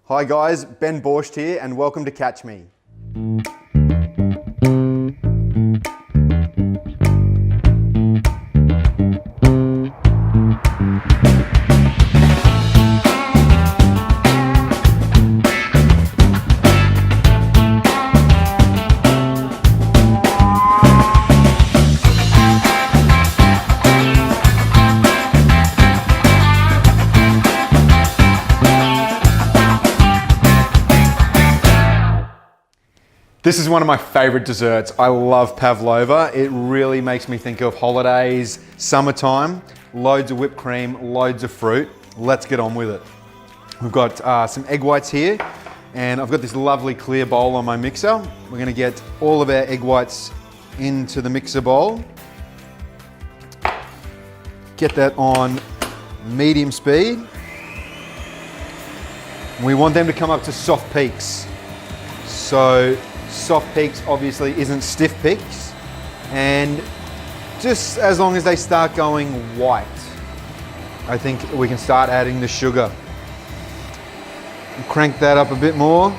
Hi guys, Ben Borscht here and welcome to Catch Me. This is one of my favorite desserts. I love Pavlova. It really makes me think of holidays, summertime, loads of whipped cream, loads of fruit. Let's get on with it. We've got some egg whites here, and I've got this lovely clear bowl on my mixer. We're gonna get all of our egg whites into the mixer bowl. Get that on medium speed. We want them to come up to soft peaks. So soft peaks obviously isn't stiff peaks, and just as long as they start going white, I think we can start adding the sugar. Crank that up a bit more.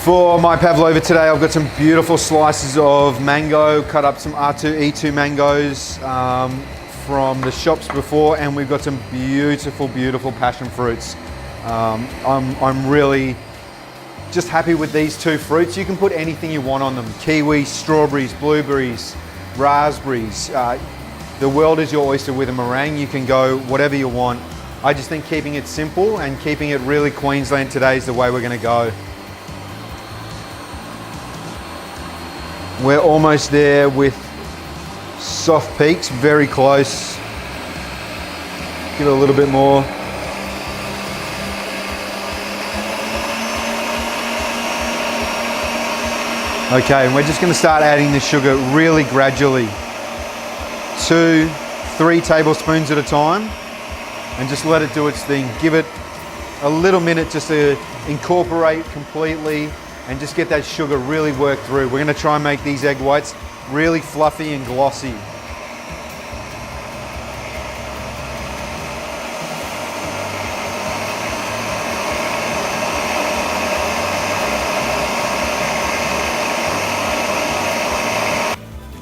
For my Pavlova today, I've got some beautiful slices of mango, cut up some R2E2 mangoes from the shops before, and we've got some beautiful, beautiful passion fruits. I'm really just happy with these two fruits. You can put anything you want on them. Kiwis, strawberries, blueberries, raspberries. The world is your oyster with a meringue. You can go whatever you want. I just think keeping it simple and keeping it really Queensland today is the way we're gonna go. We're almost there with soft peaks, very close. Give it a little bit more. Okay, and we're just gonna start adding the sugar really gradually. 2, 3 tablespoons at a time, and just let it do its thing. Give it a little minute just to incorporate completely and just get that sugar really worked through. We're gonna try and make these egg whites really fluffy and glossy.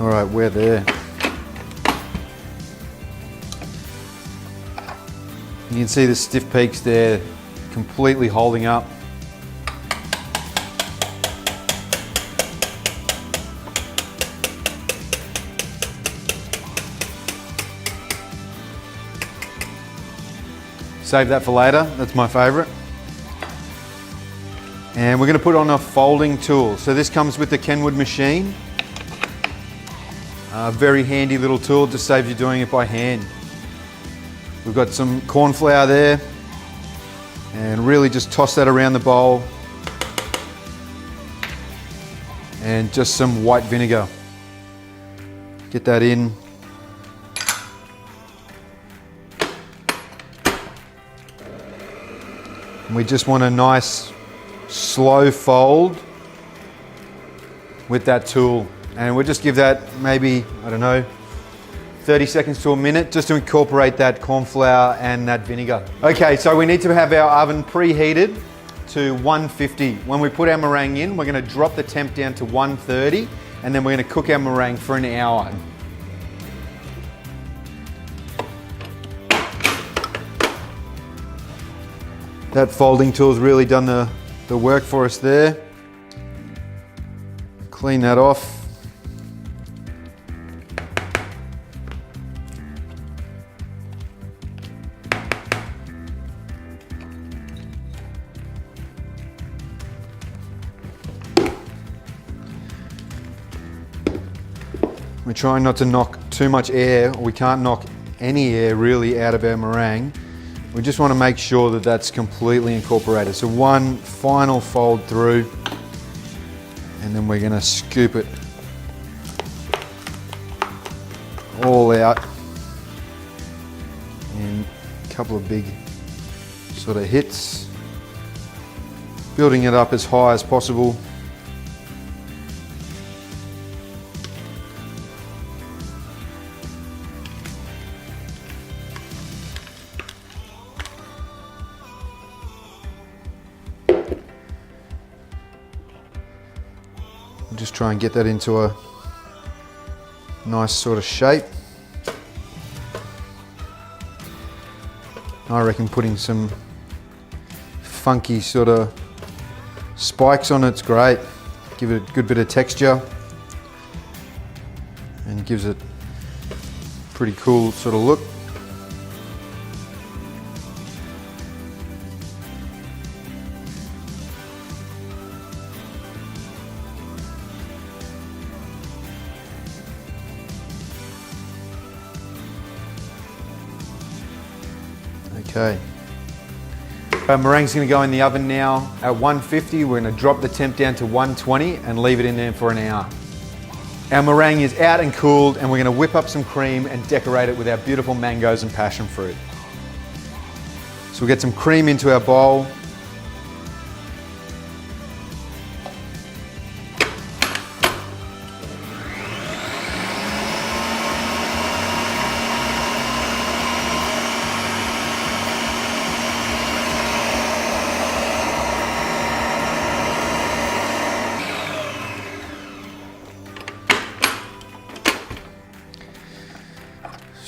All right, we're there. You can see the stiff peaks there completely holding up. Save that for later, that's my favorite. And we're gonna put on a folding tool. So this comes with the Kenwood machine. Very handy little tool, just saves you doing it by hand. We've got some corn flour there, and really just toss that around the bowl. And just some white vinegar. Get that in. We just want a nice slow fold with that tool, and we'll just give that maybe, I don't know, 30 seconds to a minute just to incorporate that corn flour and that vinegar. Okay, so we need to have our oven preheated to 150. When we put our meringue in, we're gonna drop the temp down to 130, and then we're gonna cook our meringue for an hour. That folding tool's really done the work for us there. Clean that off. We're trying not to knock too much air. We can't knock any air really out of our meringue. We just want to make sure that that's completely incorporated. So one final fold through, and then we're going to scoop it all out in a couple of big sort of hits, building it up as high as possible. just try and get that into a nice sort of shape. I reckon putting some funky sort of spikes on it's great. Give it a good bit of texture and gives it a pretty cool sort of look. Okay. Our meringue's going to go in the oven now at 150. We're going to drop the temp down to 120 and leave it in there for an hour. Our meringue is out and cooled, and we're going to whip up some cream and decorate it with our beautiful mangoes and passion fruit. So we'll get some cream into our bowl.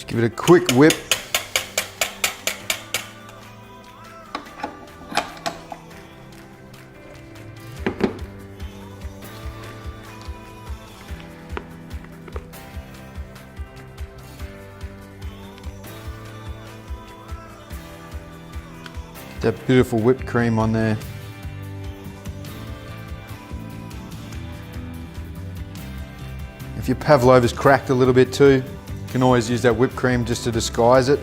Give it a quick whip. Get that beautiful whipped cream on there. If your pavlova's cracked a little bit too, you can always use that whipped cream just to disguise it.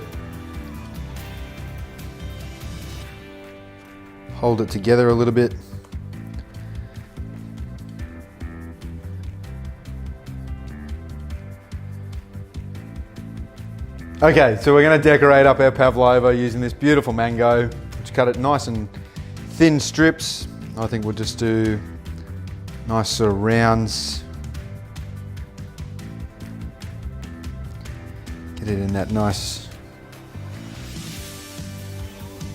Hold it together a little bit. Okay, so we're going to decorate up our pavlova using this beautiful mango. Just cut it nice and thin strips. I think we'll just do nice sort of rounds. Get it in that nice,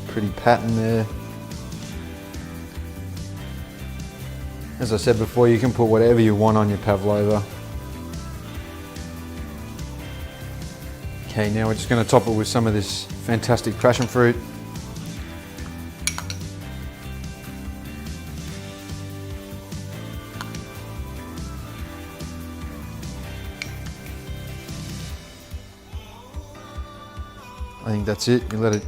pretty pattern there. As I said before, you can put whatever you want on your pavlova. Okay, now we're just going to top it with some of this fantastic passion fruit. I think that's it. You let it,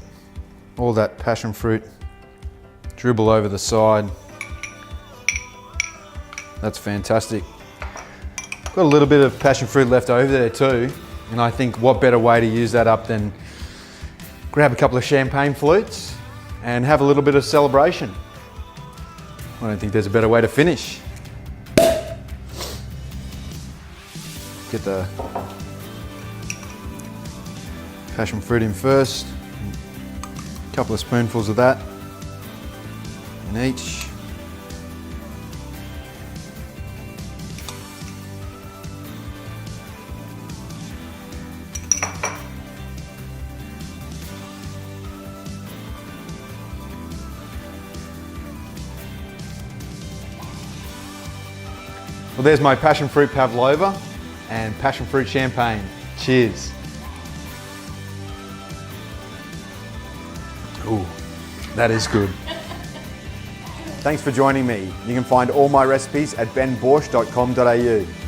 all that passion fruit dribble over the side. That's fantastic. Got a little bit of passion fruit left over there too, and I think what better way to use that up than grab a couple of champagne flutes and have a little bit of celebration. I don't think there's a better way to finish. Get the passion fruit in first, a couple of spoonfuls of that in each. Well, there's my passion fruit pavlova and passion fruit champagne. Cheers. Ooh, that is good. Thanks for joining me. You can find all my recipes at benborsch.com.au.